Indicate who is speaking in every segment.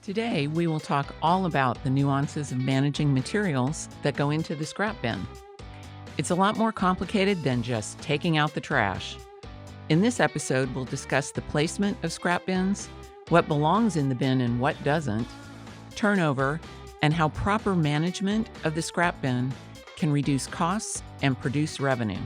Speaker 1: Today, we will talk all about the nuances of managing materials that go into the scrap bin. It's a lot more complicated than just taking out the trash. In this episode, we'll discuss the placement of scrap bins, what belongs in the bin and what doesn't, turnover, and how proper management of the scrap bin can reduce costs and produce revenue.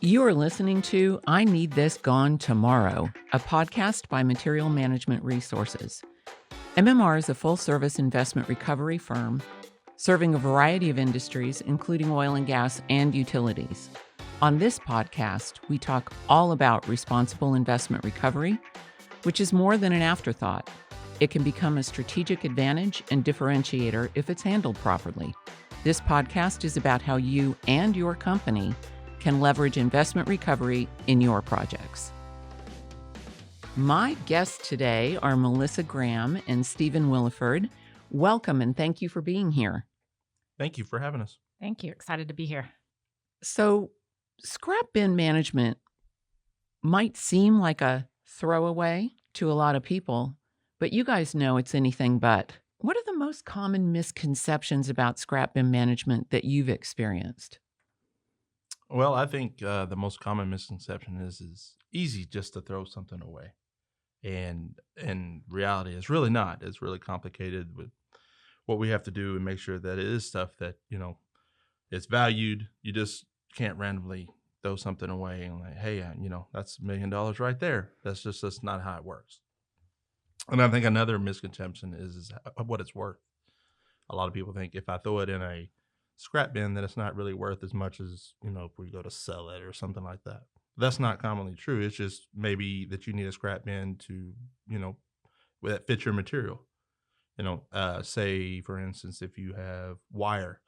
Speaker 1: You are listening to I Need This Gone Tomorrow, a podcast by Material Management Resources. MMR is a full-service investment recovery firm serving a variety of industries, including oil and gas and utilities. On this podcast, we talk all about responsible investment recovery, which is more than an afterthought. It can become a strategic advantage and differentiator if it's handled properly. This podcast is about how you and your company can leverage investment recovery in your projects. My guests today are Melissa Graham and Stephen Williford. Welcome and thank you for being here.
Speaker 2: Thank you for having us.
Speaker 3: Thank you. Excited to be here.
Speaker 1: So, scrap bin management might seem like a throwaway to a lot of people, but you guys know it's anything but. What are the most common misconceptions about scrap bin management that you've experienced?
Speaker 2: Well, I think the most common misconception is easy just to throw something away. And in reality, it's really not. It's really complicated with what we have to do and make sure that it is stuff that, it's valued. You just can't randomly throw something away and like, hey, that's $1 million right there. That's not how it works. And I think another misconception is what it's worth. A lot of people think if I throw it in a scrap bin that it's not really worth as much as, if we go to sell it or something like that. That's not commonly true. It's just maybe that you need a scrap bin to, that fits your material. Say, for instance, if you have wire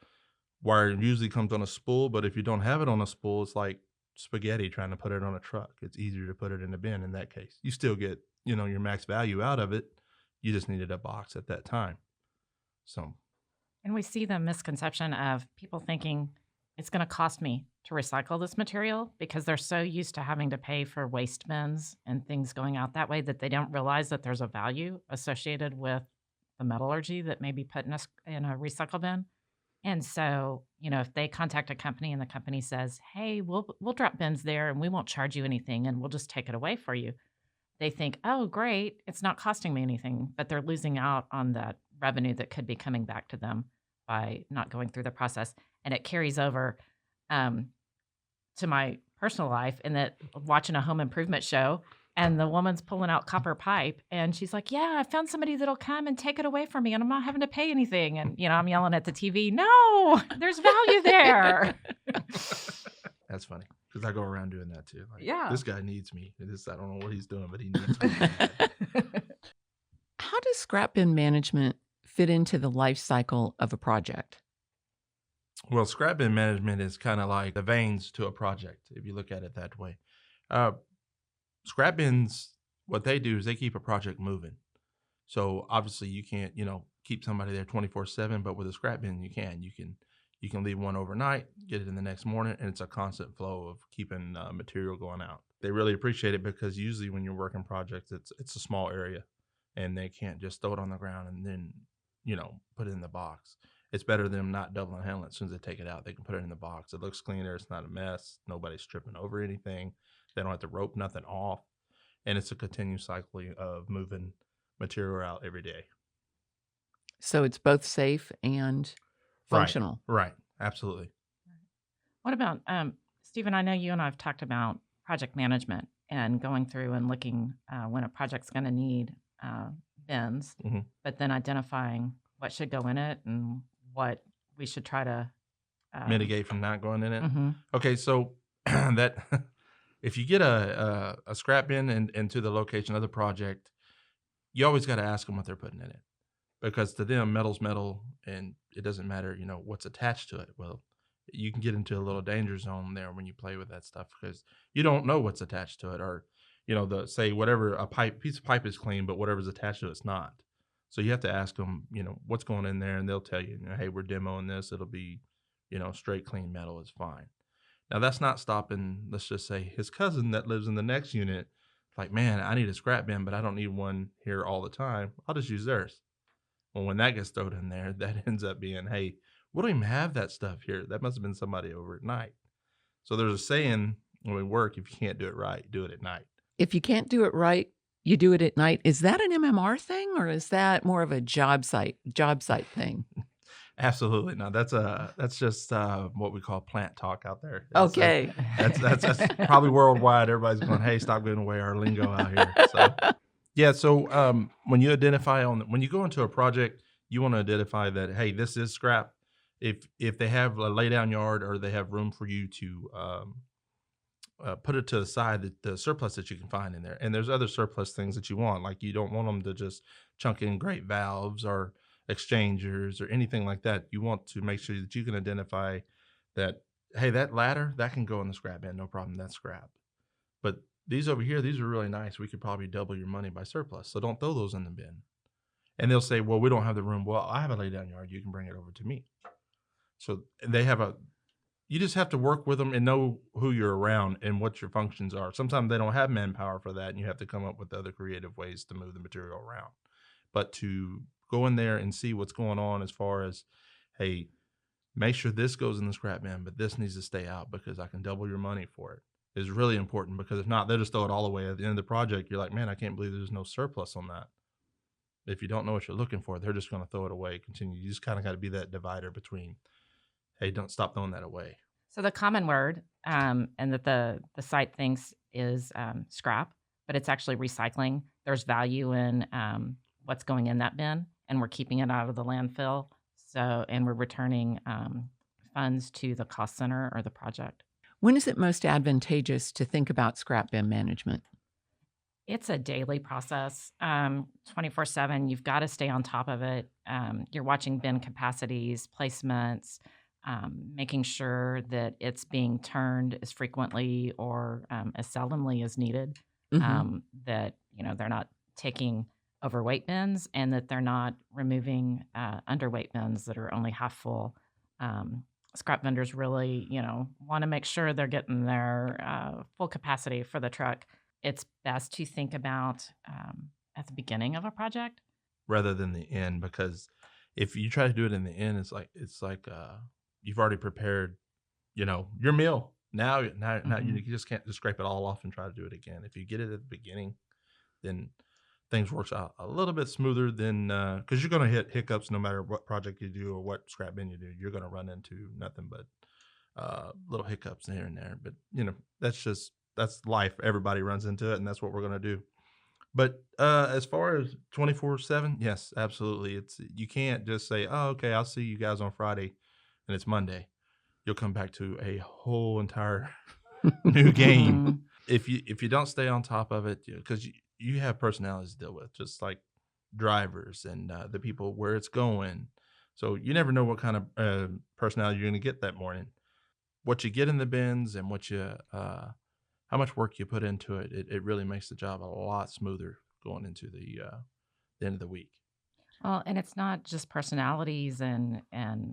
Speaker 2: usually comes on a spool, but if you don't have it on a spool, it's like spaghetti trying to put it on a truck. It's easier to put it in a bin in that case. You still get, your max value out of it. You just needed a box at that time. So.
Speaker 3: And we see the misconception of people thinking it's going to cost me to recycle this material because they're so used to having to pay for waste bins and things going out that way that they don't realize that there's a value associated with the metallurgy that may be put in a recycle bin. And so, if they contact a company and the company says, hey, we'll drop bins there and we won't charge you anything and we'll just take it away for you. They think, oh, great, it's not costing me anything, but they're losing out on that revenue that could be coming back to them by not going through the process. And it carries over to my personal life in that watching a home improvement show and the woman's pulling out copper pipe and she's like, yeah, I found somebody that'll come and take it away from me and I'm not having to pay anything. And, I'm yelling at the TV, no, there's value there.
Speaker 2: That's funny because I go around doing that too. Like,
Speaker 3: yeah.
Speaker 2: This guy needs me. I don't know what he's doing, but he needs me.
Speaker 1: How does scrap bin management fit into the life cycle of a project?
Speaker 2: Well, scrap bin management is kind of like the veins to a project, if you look at it that way. Scrap bins, what they do is they keep a project moving. So obviously you can't, keep somebody there 24/7, but with a scrap bin you can. You can leave one overnight, get it in the next morning, and it's a constant flow of keeping material going out. They really appreciate it because usually when you're working projects, it's a small area, and they can't just throw it on the ground and then put it in the box. It's better than them not doubling handling. As soon as they take it out, they can put it in the box. It looks cleaner. It's not a mess. Nobody's tripping over anything. They don't have to rope nothing off. And it's a continuous cycle of moving material out every day.
Speaker 1: So it's both safe and functional.
Speaker 2: Right. Absolutely.
Speaker 3: What about, Stephen, I know you and I have talked about project management and going through and looking when a project's going to need bins, but then identifying what should go in it and what we should try to
Speaker 2: mitigate from not going in it.
Speaker 3: Mm-hmm.
Speaker 2: Okay, so that if you get a scrap bin into the location of the project, you always got to ask them what they're putting in it, because to them, metal's metal, and it doesn't matter, what's attached to it. Well, you can get into a little danger zone there when you play with that stuff because you don't know what's attached to it, or whatever piece of pipe is clean, but whatever's attached to it's not. So you have to ask them, what's going in there, and they'll tell you, hey, we're demoing this. It'll be, straight clean metal is fine. Now, that's not stopping, let's just say, his cousin that lives in the next unit. Like, man, I need a scrap bin, but I don't need one here all the time. I'll just use theirs. Well, when that gets thrown in there, that ends up being, hey, we don't even have that stuff here. That must have been somebody over at night. So there's a saying when we work, if you can't do it right, do it at night.
Speaker 1: If you can't do it right, you do it at night. Is that an MMR thing, or is that more of a job site thing?
Speaker 2: Absolutely not. That's just what we call plant talk out there.
Speaker 1: Okay.
Speaker 2: That's probably worldwide. Everybody's going, hey, stop giving away our lingo out here. So yeah. So when you identify when you go into a project, you want to identify that, hey, this is scrap. If they have a lay down yard or they have room for you to put it to the side, the surplus that you can find in there. And there's other surplus things that you want. Like you don't want them to just chunk in grate valves or exchangers or anything like that. You want to make sure that you can identify that, hey, that ladder, that can go in the scrap bin. No problem. That's scrap. But these over here, these are really nice. We could probably double your money by surplus. So don't throw those in the bin. And they'll say, well, we don't have the room. Well, I have a lay down yard. You can bring it over to me. So they have you just have to work with them and know who you're around and what your functions are. Sometimes they don't have manpower for that, and you have to come up with other creative ways to move the material around. But to go in there and see what's going on as far as, hey, make sure this goes in the scrap bin, but this needs to stay out because I can double your money for it, is really important. Because if not, they'll just throw it all away at the end of the project. You're like, man, I can't believe there's no surplus on that. If you don't know what you're looking for, they're just going to throw it away, continue. You just kind of got to be that divider between, hey, don't stop throwing that away.
Speaker 3: So the common word, and that the site thinks is scrap, but it's actually recycling. There's value in what's going in that bin, and we're keeping it out of the landfill. So, and we're returning funds to the cost center or the project.
Speaker 1: When is it most advantageous to think about scrap bin management?
Speaker 3: It's a daily process, 24/7. You've got to stay on top of it. You're watching bin capacities, placements, making sure that it's being turned as frequently or as seldomly as needed. That they're not taking overweight bins, and that they're not removing underweight bins that are only half full. Scrap vendors really, want to make sure they're getting their full capacity for the truck. It's best to think about at the beginning of a project
Speaker 2: rather than the end, because if you try to do it in the end, it's like you've already prepared, your meal. Now you just can't just scrape it all off and try to do it again. If you get it at the beginning, then things works out a little bit smoother than because you're going to hit hiccups no matter what project you do or what scrap bin you do. You're going to run into nothing but little hiccups here and there. But that's life. Everybody runs into it, and that's what we're going to do. But as far as 24/7, yes, absolutely. You can't just say, oh, okay, I'll see you guys on Friday, and it's Monday. You'll come back to a whole entire new game if you don't stay on top of it, because you have personalities to deal with, just like drivers and the people where it's going. So you never know what kind of personality you're going to get that morning. What you get in the bins and how much work you put into it, it really makes the job a lot smoother going into the end of the week.
Speaker 3: Well, and it's not just personalities and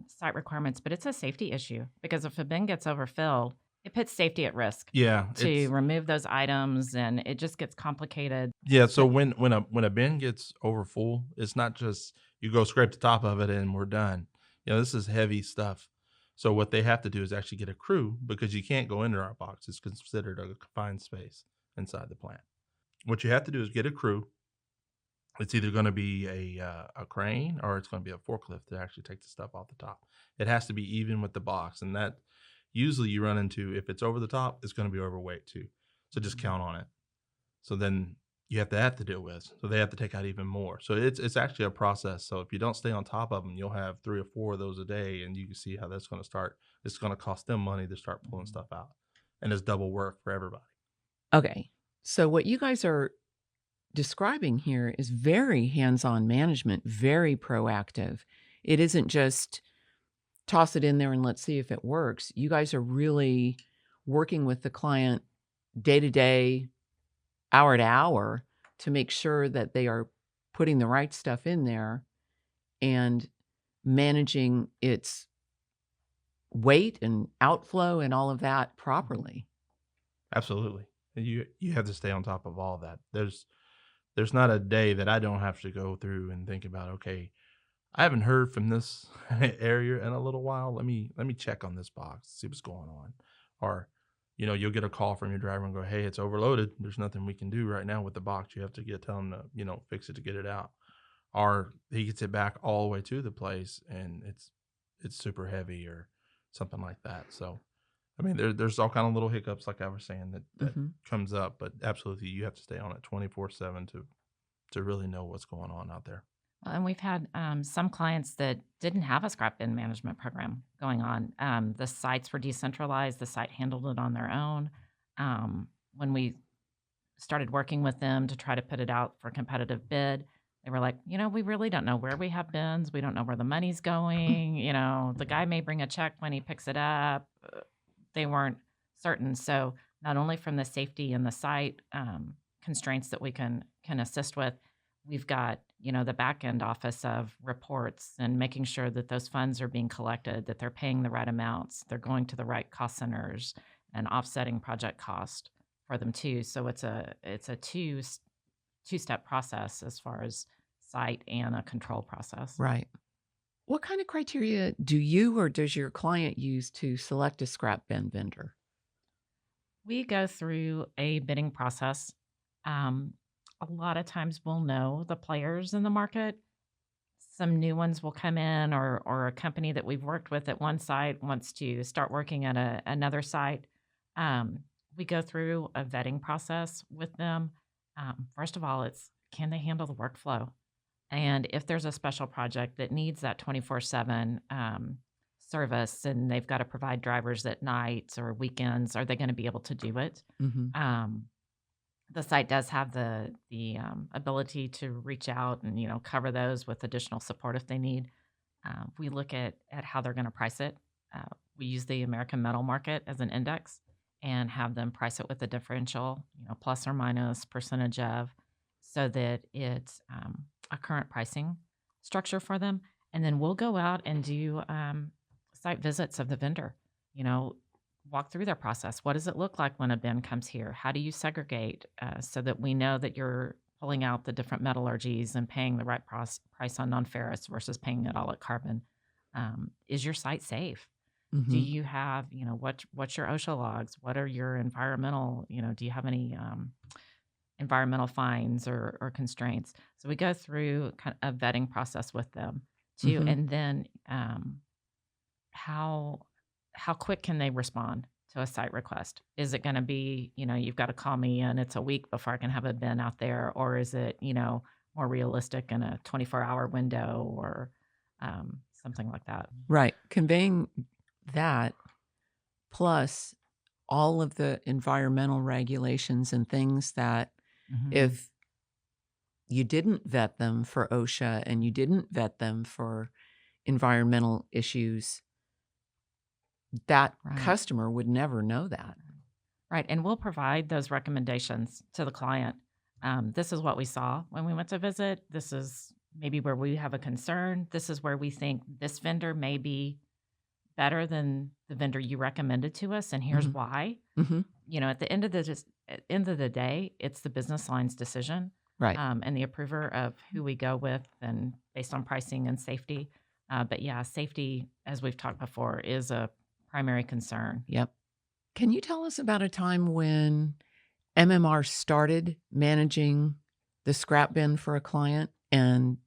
Speaker 3: site requirements, but it's a safety issue, because if a bin gets overfilled, it puts safety at risk.
Speaker 2: Yeah,
Speaker 3: to remove those items, and it just gets complicated.
Speaker 2: Yeah, so when a bin gets over full, it's not just you go scrape the top of it and we're done. This is heavy stuff. So what they have to do is actually get a crew, because you can't go into our box. It's considered a confined space inside the plant. What you have to do is get a crew. It's either going to be a crane or it's going to be a forklift to actually take the stuff off the top. It has to be even with the box, and that usually you run into, if it's over the top, it's going to be overweight too. So just count on it. So then you have to deal with. So they have to take out even more. So it's actually a process. So if you don't stay on top of them, you'll have 3 or 4 of those a day, and you can see how that's going to start. It's going to cost them money to start pulling stuff out, and it's double work for everybody.
Speaker 1: Okay. So what you guys are describing here is very hands-on management, very proactive. It isn't just toss it in there and let's see if it works. You guys are really working with the client day to day, hour to hour, to make sure that they are putting the right stuff in there and managing its weight and outflow and all of that properly.
Speaker 2: Absolutely. And you have to stay on top of all that. There's not a day that I don't have to go through and think about, okay, I haven't heard from this area in a little while. Let me check on this box, see what's going on. Or, you'll get a call from your driver and go, hey, it's overloaded. There's nothing we can do right now with the box. You have to tell them to, fix it to get it out. Or he gets it back all the way to the place and it's super heavy or something like that. So, I mean, there's all kind of little hiccups, like I was saying, that comes up, but absolutely you have to stay on it 24/7 to really know what's going on out there.
Speaker 3: And we've had some clients that didn't have a scrap bin management program going on. The sites were decentralized. The site handled it on their own. When we started working with them to try to put it out for competitive bid, they were like, we really don't know where we have bins. We don't know where the money's going. The guy may bring a check when he picks it up. They weren't certain. So not only from the safety and the site constraints that we can assist with, we've got, the back end office of reports and making sure that those funds are being collected, that they're paying the right amounts, they're going to the right cost centers and offsetting project cost for them too. So it's a two-step process as far as site and a control process.
Speaker 1: Right. What kind of criteria do you or does your client use to select a scrap bin vendor?
Speaker 3: We go through a bidding process. A lot of times we'll know the players in the market. Some new ones will come in, or a company that we've worked with at one site wants to start working at another site. We go through a vetting process with them. First of all, it's can they handle the workflow? And if there's a special project that needs that 24/7 service and they've got to provide drivers at nights or weekends, are they going to be able to do it? The site does have the ability to reach out and cover those with additional support if they need. We look at how they're going to price it. We use the American Metal Market as an index and have them price it with a differential, plus or minus percentage of, so that it's a current pricing structure for them. And then we'll go out and do site visits of the vendor. Walk through their process. What does it look like when a bin comes here? How do you segregate so that we know that you're pulling out the different metallurgies and paying the right price on non-ferrous versus paying it all at carbon? Is your site safe? Do you have, what's your OSHA logs? What are your environmental, do you have any environmental fines or constraints? So we go through kind of a vetting process with them too. And then how quick can they respond to a site request? Is it going to be, you've got to call me and it's a week before I can have a bin out there? Or is it, more realistic in a 24-hour window or something like that?
Speaker 1: Right. Conveying that plus all of the environmental regulations and things that if you didn't vet them for OSHA and you didn't vet them for environmental issues, that customer would never know that.
Speaker 3: Right. And we'll provide those recommendations to the client. This is what we saw when we went to visit. This is maybe where we have a concern. This is where we think this vendor may be better than the vendor you recommended to us. And here's why. At the end of the day, it's the business line's decision.
Speaker 1: Right.
Speaker 3: And the approver of who we go with and based on pricing and safety. But yeah, safety, as we've talked before, is a primary concern.
Speaker 1: Yep. Can you tell us about a time when MMR started managing the scrap bin for a client and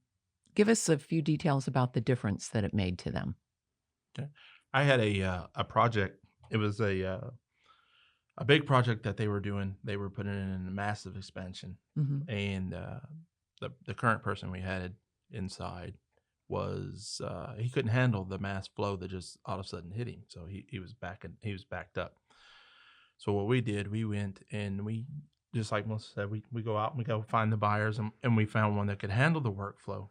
Speaker 1: give us a few details about the difference that it made to them?
Speaker 2: Okay. I had a project. It was a big project that they were doing. They were putting in a massive expansion, and the current person we had inside was he couldn't handle the mass flow that just all of a sudden hit him. So he was backed up. So what we did, we went and we, just like Melissa said, we go out and we go find the buyers and we found one that could handle the workflow.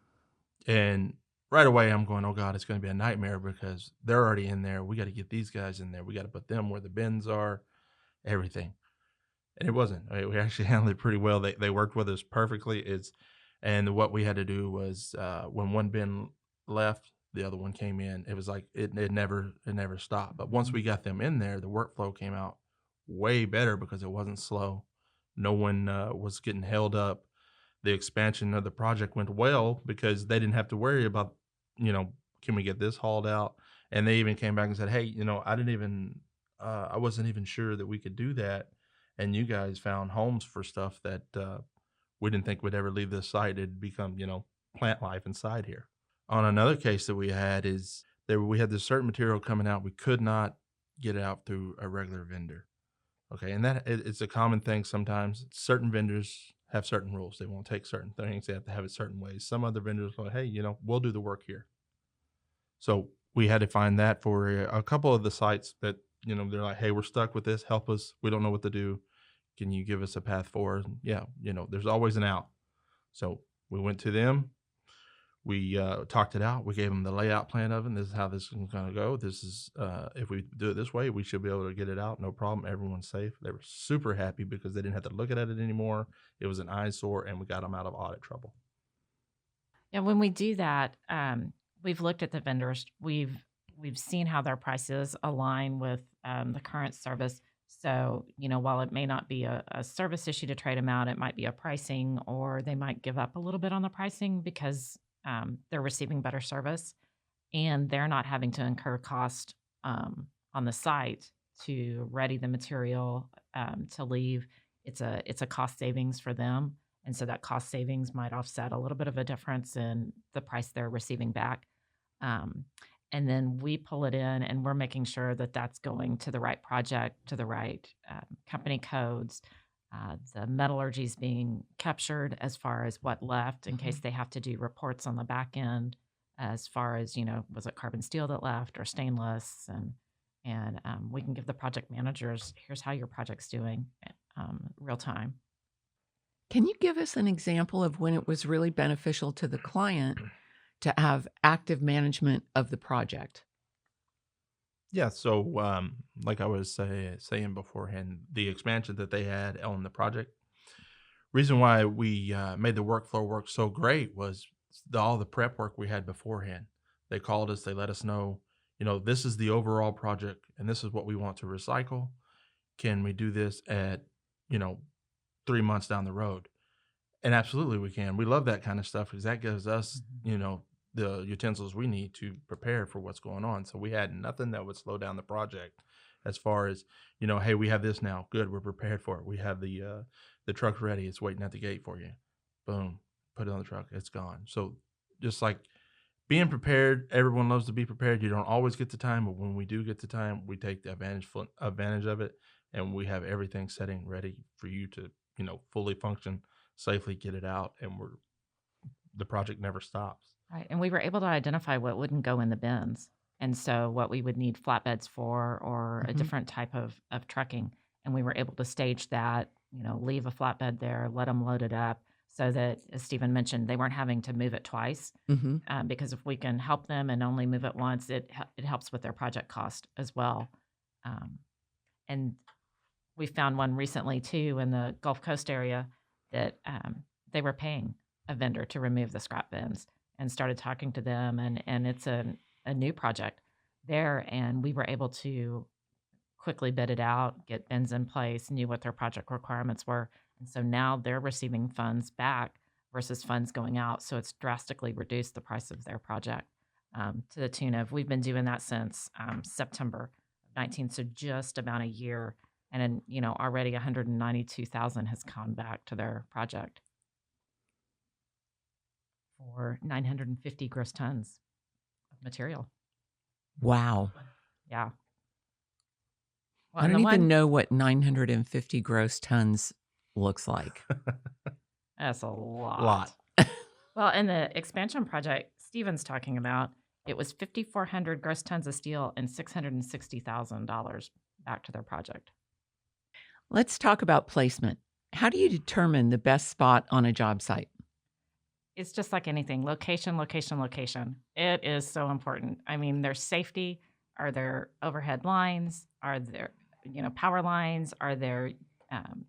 Speaker 2: And right away I'm going, oh God, it's going to be a nightmare because they're already in there. We got to get these guys in there. We got to put them where the bins are, everything. And it wasn't. We actually handled it pretty well. They worked with us perfectly. And what we had to do was when one bin left, the other one came in, it was like it never stopped. But once we got them in there, the workflow came out way better because it wasn't slow. No one was getting held up. The expansion of the project went well because they didn't have to worry about, can we get this hauled out? And they even came back and said, hey, I wasn't even sure that we could do that. And you guys found homes for stuff that we didn't think would ever leave this site. It'd become, plant life inside here. On another case that we had is we had this certain material coming out. We could not get it out through a regular vendor. Okay. And it's a common thing sometimes. Certain vendors have certain rules. They won't take certain things. They have to have it certain ways. Some other vendors go, hey, we'll do the work here. So we had to find that for a couple of the sites that, they're like, hey, we're stuck with this. Help us. We don't know what to do. Can you give us a path forward? Yeah. There's always an out. So we went to them. We talked it out. We gave them the layout plan of it. And this is how this is going to go. This is, if we do it this way, we should be able to get it out. No problem. Everyone's safe. They were super happy because they didn't have to look at it anymore. It was an eyesore, and we got them out of audit trouble.
Speaker 3: Yeah, when we do that, we've looked at the vendors. We've seen how their prices align with the current service. So, while it may not be a service issue to trade them out, it might be a pricing, or they might give up a little bit on the pricing because they're receiving better service, and they're not having to incur cost on the site to ready the material to leave. It's a cost savings for them, and so that cost savings might offset a little bit of a difference in the price they're receiving back. And then we pull it in, and we're making sure that that's going to the right project, to the right company codes. The metallurgy is being captured as far as what left in case they have to do reports on the back end as far as, was it carbon steel that left or stainless? And we can give the project managers, here's how your project's doing real time.
Speaker 1: Can you give us an example of when it was really beneficial to the client to have active management of the project?
Speaker 2: Yeah, so like I was saying beforehand, the expansion that they had on the project, reason why we made the workflow work so great was all the prep work we had beforehand. They called us, they let us know, this is the overall project, and this is what we want to recycle. Can we do this at, 3 months down the road? And absolutely we can. We love that kind of stuff because that gives us, the utensils we need to prepare for what's going on. So we had nothing that would slow down the project as far as, hey, we have this now. Good, we're prepared for it. We have the truck ready. It's waiting at the gate for you. Boom, put it on the truck. It's gone. So just like being prepared, everyone loves to be prepared. You don't always get the time, but when we do get the time, we take the advantage of it, and we have everything setting ready for you to, fully function, safely get it out, and the project never stops.
Speaker 3: Right. And we were able to identify what wouldn't go in the bins. And so what we would need flatbeds for, or a different type of trucking. And we were able to stage that, leave a flatbed there, let them load it up so that, as Stephen mentioned, they weren't having to move it twice. Because if we can help them and only move it once, it helps with their project cost as well. And we found one recently too in the Gulf Coast area that they were paying a vendor to remove the scrap bins, and started talking to them, and it's a new project there, and we were able to quickly bid it out, get bins in place, knew what their project requirements were, and so now they're receiving funds back versus funds going out, so it's drastically reduced the price of their project to the tune of, we've been doing that since September of 19, so just about a year, and then, already 192,000 has come back to their project for 950 gross tons of material.
Speaker 1: Wow.
Speaker 3: Yeah.
Speaker 1: I don't even know what 950 gross tons looks like.
Speaker 3: That's a lot.
Speaker 2: Lot.
Speaker 3: Well, in the expansion project Stephen's talking about, it was 5,400 gross tons of steel and $660,000 back to their project.
Speaker 1: Let's talk about placement. How do you determine the best spot on a job site?
Speaker 3: It's just like anything. Location, location, location. It is so important. I mean, there's safety. Are there overhead lines? Are there, power lines? Are there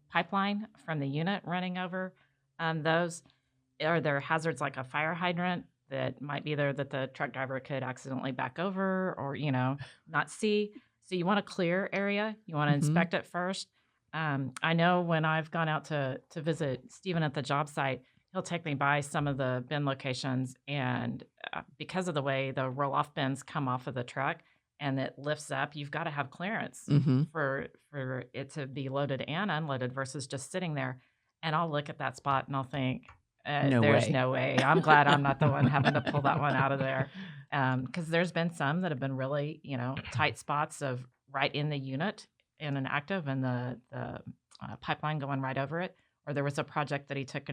Speaker 3: pipeline from the unit running over those? Are there hazards like a fire hydrant that might be there that the truck driver could accidentally back over or, not see. So you want a clear area. You want to inspect it first. I know when I've gone out to visit Stephen at the job site, he'll take me by some of the bin locations, and because of the way the roll-off bins come off of the truck and it lifts up, you've got to have clearance for it to be loaded and unloaded versus just sitting there. And I'll look at that spot and I'll think, there's no way. I'm glad I'm not the one having to pull that one out of there. Because there's been some that have been really, tight spots of right in the unit in an active and the pipeline going right over it. Or there was a project that he took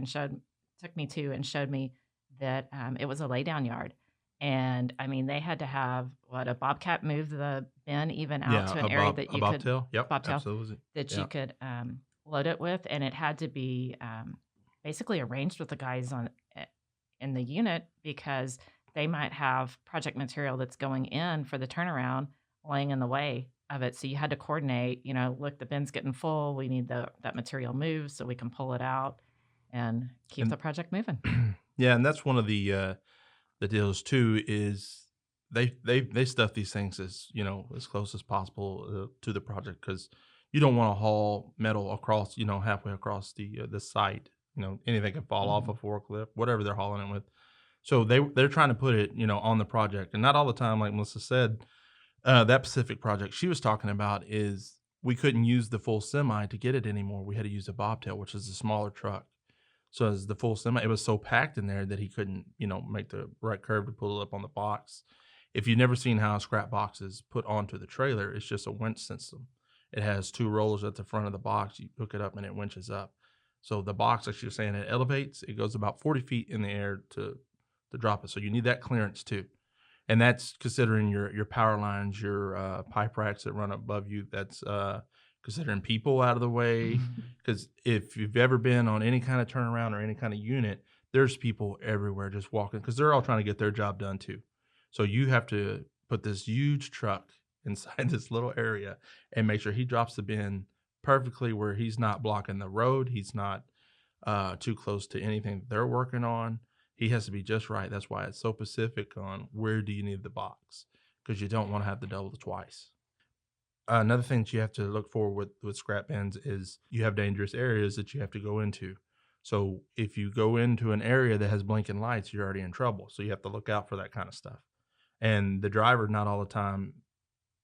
Speaker 3: me to and showed me that it was a laydown yard. And I mean, they had to have a bobcat move the bin even out to an area that you could
Speaker 2: bobtail, absolutely,
Speaker 3: that you could load it with, and it had to be basically arranged with the guys in the unit because they might have project material that's going in for the turnaround laying in the way of it. So you had to coordinate. Look, the bin's getting full. We need that material moved so we can pull it out and keep the project moving.
Speaker 2: Yeah, and that's one of the deals too. Is they stuff these things as close as possible to the project because you don't want to haul metal across halfway across the site. Anything can fall off a forklift, whatever they're hauling it with. So they're trying to put it on the project, and not all the time. Like Melissa said, that Pacific project she was talking about is we couldn't use the full semi to get it anymore. We had to use a bobtail, which is a smaller truck. So as the full semi, it was so packed in there that he couldn't, make the right curve to pull it up on the box. If you've never seen how a scrap box is put onto the trailer, it's just a winch system. It has two rollers at the front of the box. You hook it up and it winches up. So the box, like she was saying, it elevates. It goes about 40 feet in the air to drop it. So you need that clearance too. And that's considering your power lines, your pipe racks that run above you. That's considering people out of the way. Because if you've ever been on any kind of turnaround or any kind of unit, there's people everywhere just walking because they're all trying to get their job done too. So you have to put this huge truck inside this little area and make sure he drops the bin perfectly where he's not blocking the road. He's not too close to anything they're working on. He has to be just right. That's why it's so specific on where do you need the box because you don't want to have to double it twice. Another thing that you have to look for with scrap bins is you have dangerous areas that you have to go into. So if you go into an area that has blinking lights, you're already in trouble. So you have to look out for that kind of stuff. And the driver, not all the time,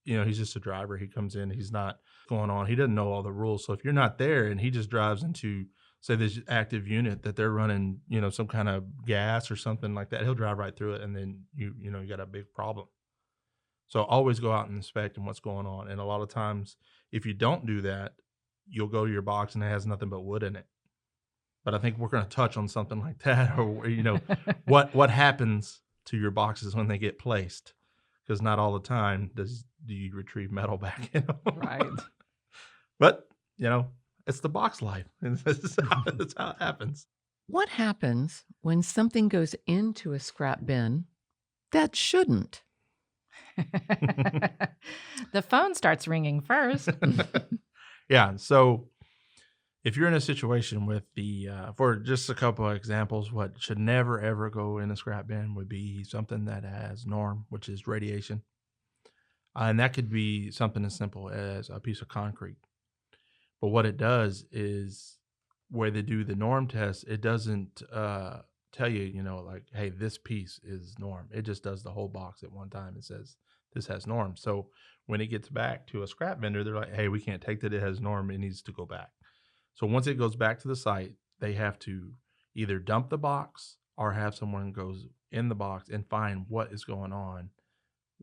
Speaker 2: he's just a driver. He comes in, he's not going on. He doesn't know all the rules. So if you're not there and he just drives into, say, this active unit that they're running, some kind of gas or something like that, he'll drive right through it. And then you got a big problem. So always go out and inspect and what's going on. And a lot of times, if you don't do that, you'll go to your box and it has nothing but wood in it. But I think we're going to touch on something like that, or what happens to your boxes when they get placed, because not all the time do you retrieve metal back.
Speaker 1: Right.
Speaker 2: But it's the box life, and that's how it happens.
Speaker 1: What happens when something goes into a scrap bin that shouldn't?
Speaker 3: The phone starts ringing first.
Speaker 2: Yeah. So if you're in a situation with for just a couple of examples, what should never, ever go in a scrap bin would be something that has norm, which is radiation. And that could be something as simple as a piece of concrete. But what it does is where they do the norm test, it doesn't tell you, like, hey, this piece is norm. It just does the whole box at one time and says, this has norm. So when it gets back to a scrap vendor, they're like, hey, we can't take that. It has norm. It needs to go back. So once it goes back to the site, they have to either dump the box or have someone goes in the box and find what is going on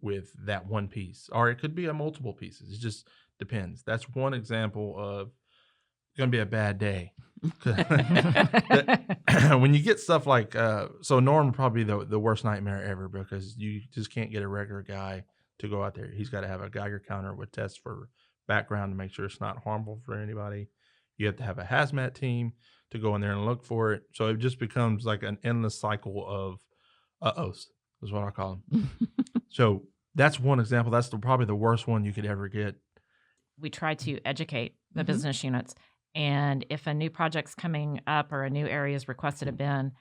Speaker 2: with that one piece. Or it could be a multiple pieces. It just depends. That's one example of going to be a bad day. When you get stuff like, so norm probably the worst nightmare ever because you just can't get a regular guy to go out there. He's got to have a Geiger counter with tests for background to make sure it's not harmful for anybody. You have to have a hazmat team to go in there and look for it. So it just becomes like an endless cycle of uh-ohs is what I call them. So that's one example. That's probably the worst one you could ever get.
Speaker 3: We try to educate the business units. And if a new project's coming up or a new area is requested a bin,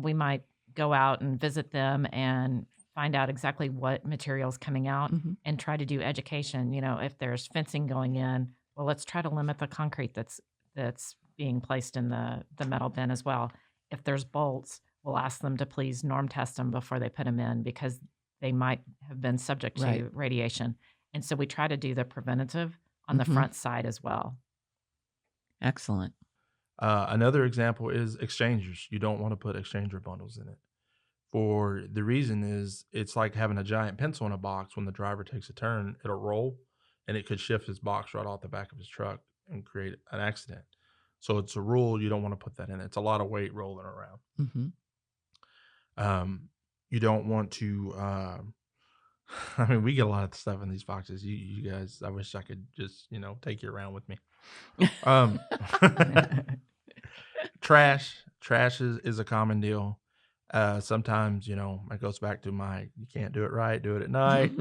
Speaker 3: we might go out and visit them and find out exactly what material's coming out
Speaker 1: Mhm.
Speaker 3: and try to do education. If there's fencing going in, well, let's try to limit the concrete that's being placed in the metal bin as well. If there's bolts, we'll ask them to please norm test them before they put them in because they might have been subject
Speaker 1: Right.
Speaker 3: to radiation. And so we try to do the preventative on the
Speaker 1: Mhm.
Speaker 3: front side as well.
Speaker 1: Excellent.
Speaker 2: Another example is exchangers. You don't want to put exchanger bundles in it. For the reason is it's like having a giant pencil in a box. When the driver takes a turn, it'll roll and it could shift his box right off the back of his truck and create an accident. So it's a rule, you don't want to put that in. It's a lot of weight rolling around.
Speaker 1: Mm-hmm.
Speaker 2: You don't want to I mean, we get a lot of stuff in these boxes. You guys, I wish I could just, take you around with me. Trash is a common deal. Sometimes, it goes back to you can't do it right, do it at night.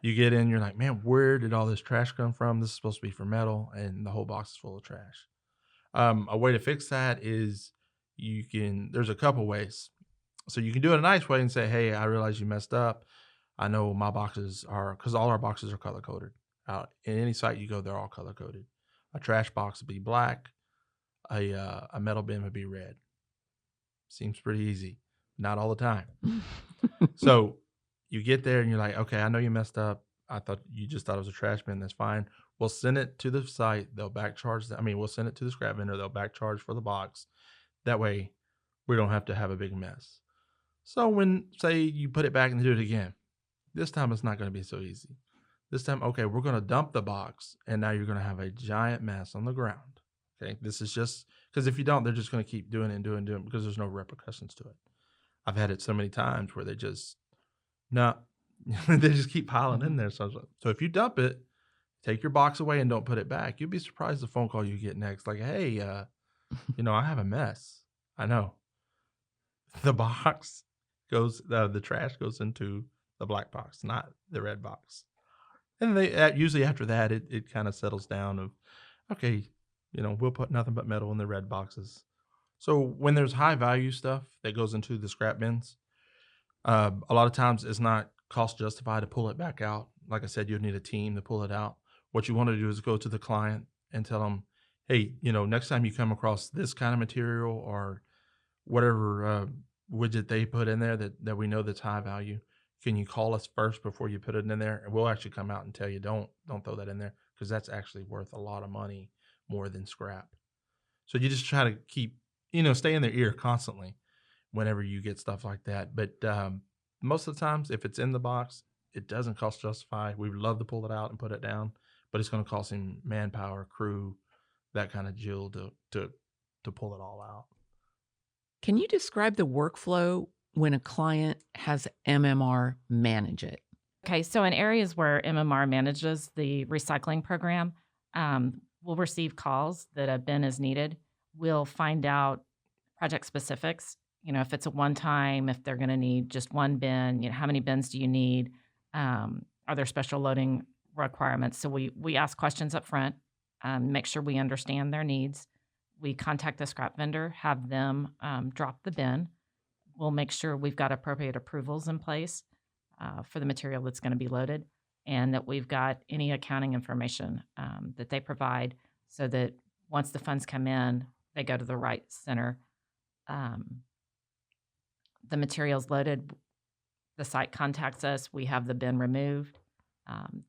Speaker 2: You get in, you're like, man, where did all this trash come from? This is supposed to be for metal, and the whole box is full of trash. A way to fix that is there's a couple ways. So you can do it a nice way and say, hey, I realize you messed up. I know my boxes because all our boxes are color coded. In any site you go, they're all color coded. A trash box would be black. A metal bin would be red. Seems pretty easy. Not all the time. So you get there and you're like, okay, I know you messed up. I thought you just thought it was a trash bin. That's fine. We'll send it to the site. They'll back charge. We'll send it to the scrap vendor. They'll back charge for the box. That way we don't have to have a big mess. So when, say, you put it back and do it again, this time it's not going to be so easy. This time, okay, we're going to dump the box, and now you're going to have a giant mess on the ground. Okay, this is just because if you don't, they're just going to keep doing it and doing it because there's no repercussions to it. I've had it so many times where they just they just keep piling in there. So if you dump it, take your box away and don't put it back. You'd be surprised the phone call you get next. Like, hey, I have a mess. I know. The box the trash goes into the black box, not the red box. And they usually after that, it kind of settles down of, okay, we'll put nothing but metal in the red boxes. So when there's high value stuff that goes into the scrap bins, a lot of times it's not cost justified to pull it back out. Like I said, you'd need a team to pull it out. What you want to do is go to the client and tell them, hey, next time you come across this kind of material or whatever widget they put in there that we know that's high value, can you call us first before you put it in there? And we'll actually come out and tell you, don't throw that in there because that's actually worth a lot of money more than scrap. So you just try to keep, stay in their ear constantly whenever you get stuff like that. But most of the times, if it's in the box, it doesn't cost justify. We would love to pull it out and put it down, but it's going to cost him manpower, crew, that kind of jill to pull it all out.
Speaker 1: Can you describe the workflow when a client has MMR manage it?
Speaker 3: Okay, so in areas where MMR manages the recycling program, we'll receive calls that a bin is needed. We'll find out project specifics. If it's a one-time, if they're going to need just one bin, how many bins do you need? Are there special loading requirements? So we ask questions up front, make sure we understand their needs. We contact the scrap vendor, have them drop the bin. We'll make sure we've got appropriate approvals in place for the material that's going to be loaded, and that we've got any accounting information that they provide so that once the funds come in, they go to the right center. The material's loaded, the site contacts us, we have the bin removed.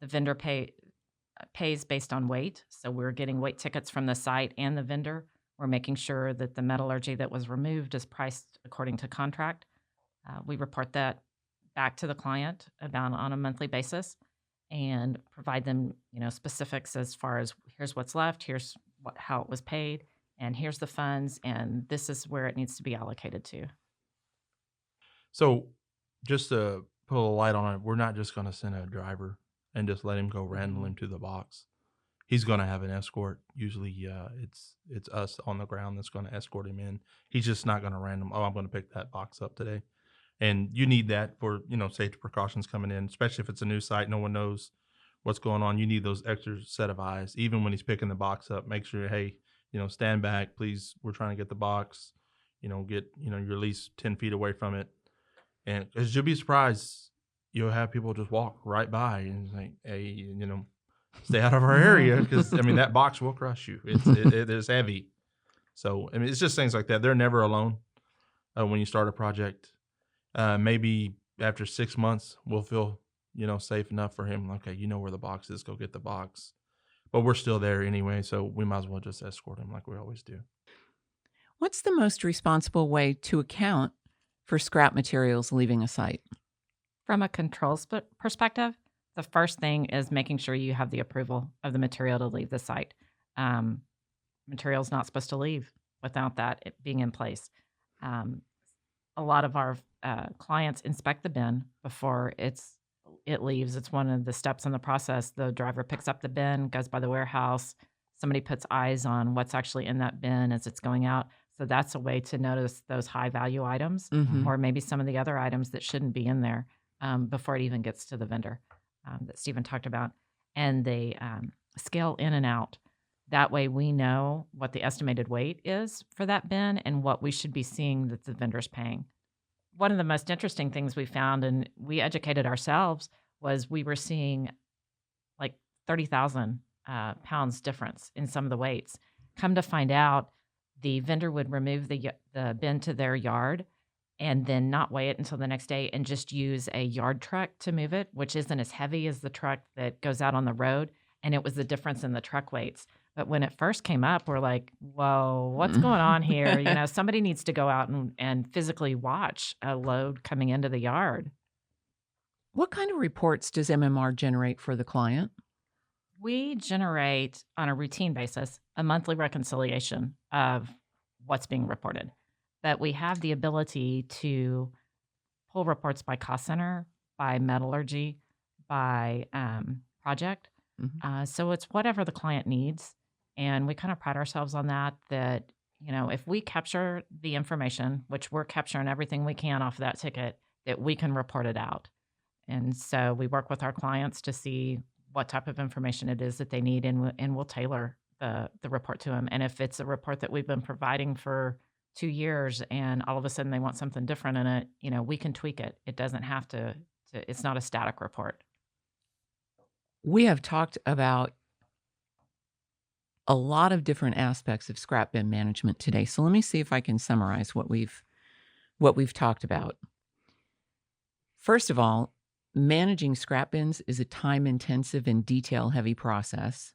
Speaker 3: The vendor pays based on weight, so we're getting weight tickets from the site and the vendor. We're making sure that the metallurgy that was removed is priced according to contract. We report that back to the client on a monthly basis and provide them, specifics as far as here's what's left, here's how it was paid, and here's the funds, and this is where it needs to be allocated to.
Speaker 2: So just to put a light on it, we're not just going to send a driver and just let him go randomly to the box. He's going to have an escort. Usually it's us on the ground that's going to escort him in. He's just not going to I'm going to pick that box up today. And you need that for, safety precautions coming in, especially if it's a new site, no one knows what's going on. You need those extra set of eyes. Even when he's picking the box up, make sure, hey, stand back, please. We're trying to get the box. get, you're at least 10 feet away from it. And because you'll be surprised, you'll have people just walk right by and say, hey, stay out of our area, because, that box will crush you. It is heavy. So, it's just things like that. They're never alone when you start a project. Maybe after 6 months, we'll feel, safe enough for him. Okay, where the box is, go get the box. But we're still there anyway, so we might as well just escort him like we always do.
Speaker 1: What's the most responsible way to account for scrap materials leaving a site?
Speaker 3: From a controls perspective, the first thing is making sure you have the approval of the material to leave the site. Material's not supposed to leave without that being in place. A lot of our clients inspect the bin before it leaves. It's one of the steps in the process. The driver picks up the bin, goes by the warehouse. Somebody puts eyes on what's actually in that bin as it's going out. So that's a way to notice those high value items, or maybe some of the other items that shouldn't be in there before it even gets to the vendor that Stephen talked about. And they scale in and out. That way we know what the estimated weight is for that bin and what we should be seeing that the vendor's paying. One of the most interesting things we found, and we educated ourselves, was we were seeing like 30,000 pounds difference in some of the weights. Come to find out, the vendor would remove the bin to their yard and then not weigh it until the next day and just use a yard truck to move it, which isn't as heavy as the truck that goes out on the road. And it was the difference in the truck weights. But when it first came up, we're like, whoa, what's going on here? Somebody needs to go out and physically watch a load coming into the yard.
Speaker 1: What kind of reports does MMR generate for the client?
Speaker 3: We generate on a routine basis a monthly reconciliation of what's being reported. But we have the ability to pull reports by cost center, by metallurgy, by project. So it's whatever the client needs. And we kind of pride ourselves on that, if we capture the information, which we're capturing everything we can off of that ticket, that we can report it out. And so we work with our clients to see what type of information it is that they need, and we'll tailor the report to them. And if it's a report that we've been providing for 2 years and all of a sudden they want something different in it, we can tweak it. It doesn't have to it's not a static report.
Speaker 1: We have talked about a lot of different aspects of scrap bin management today. So let me see if I can summarize what we've talked about. First of all, managing scrap bins is a time-intensive and detail-heavy process.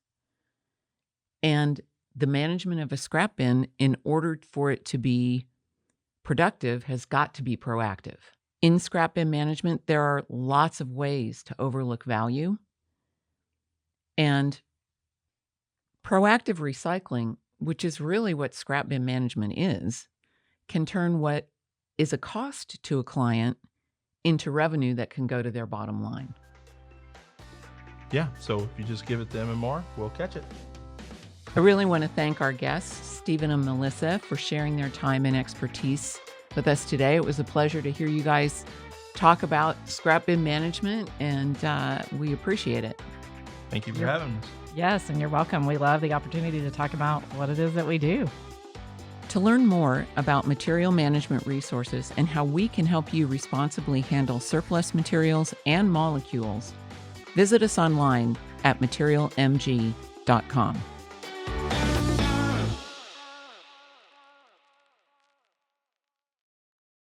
Speaker 1: And the management of a scrap bin, in order for it to be productive, has got to be proactive. In scrap bin management, there are lots of ways to overlook value. And proactive recycling, which is really what scrap bin management is, can turn what is a cost to a client into revenue that can go to their bottom line.
Speaker 2: Yeah, so if you just give it to MMR, we'll catch it.
Speaker 1: I really want to thank our guests, Stephen and Melissa, for sharing their time and expertise with us today. It was a pleasure to hear you guys talk about scrap bin management, and we appreciate it.
Speaker 2: Thank you for having us.
Speaker 3: Yes, and you're welcome. We love the opportunity to talk about what it is that we do.
Speaker 1: To learn more about material management resources and how we can help you responsibly handle surplus materials and molecules, visit us online at materialmg.com.